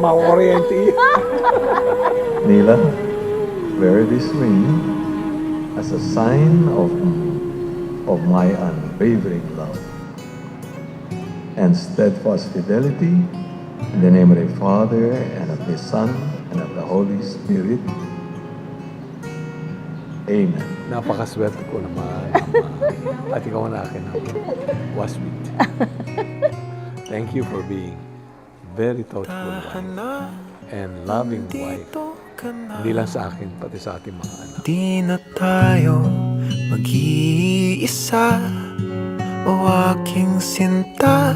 ma-oriente. Nila, wear this ring as a sign of my unwavering love and steadfast fidelity in the name of the Father and of the Son and of the Holy Spirit. Amen. Napakaswerte ko naman. At ikaw na akin ang waswit. Thank you for being very thoughtful wife and loving wife. Hindi lang sa akin, pati sa ating mga anak. Di na tayo mag-iisa, o aking sinta,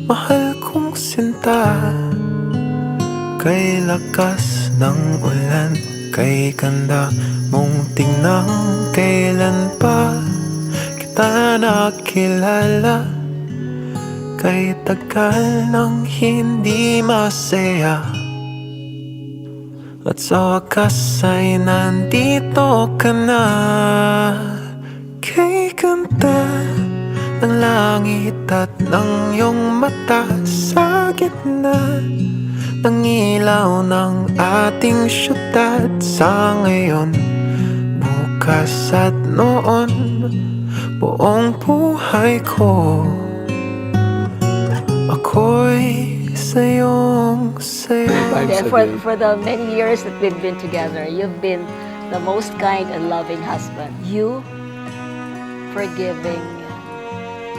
mahal kong sinta. Kay lakas ng ulan, kay ganda mong tingnan, kailan pa kita nakilala. Kay tagal nang hindi masaya, at sa wakas ay nandito ka na. Kay ganda ng langit at ng iyong mata, sa gitna ng ilaw ng ating syudad. Sa ngayon, bukas at noon, buong buhay ko, ako'y sayong sayo. Times a For, day. for the many years that we've been together, you've been the most kind and loving husband. You forgiving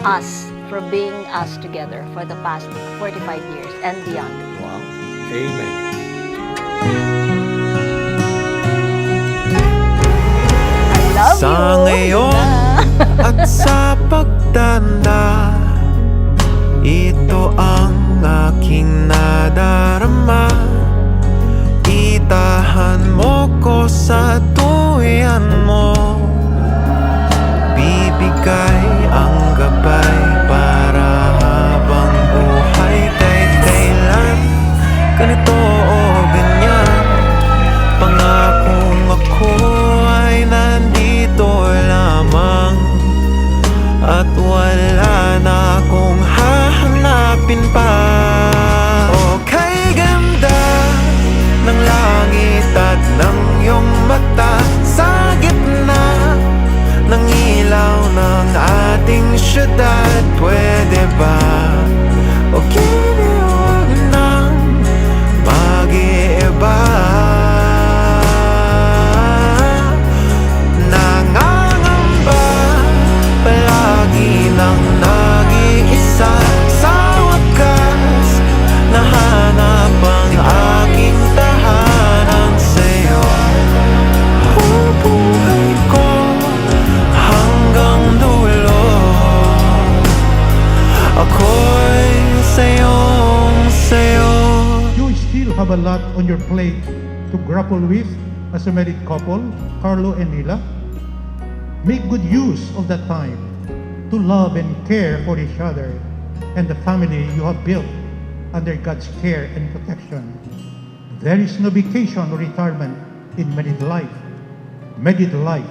us for being us together for the past 45 years and beyond. Wow. Amen. I love Sa you! ngayon at sa pagtanda, ito ang aking nadarama. Itahan mo ko sa tuwian mo, bibigay ang gabay para habang buhay. Kahit kailan, ganito o ganyan, pangakong ako ay nandito lamang, at wala na akong hahanapin pa. O kay ganda ng langit at ng iyong mata, sa gitna ng ilaw ng ating syudad, pwede ba o giniwag ng mag-iiba? Nangangamba palagi ng nag-iisa, sa wakas nahanap ang aking tahanan sa'yo. Bubuhay ko hanggang dulo, ako'y sayong sayo. You still have a lot on your plate to grapple with as a married couple, Carlo and Nila. Make good use of that time to love and care for each other and the family you have built under God's care and protection. There is no vacation or retirement in married life. Married life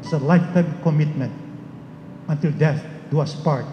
is a lifetime commitment until death do us part.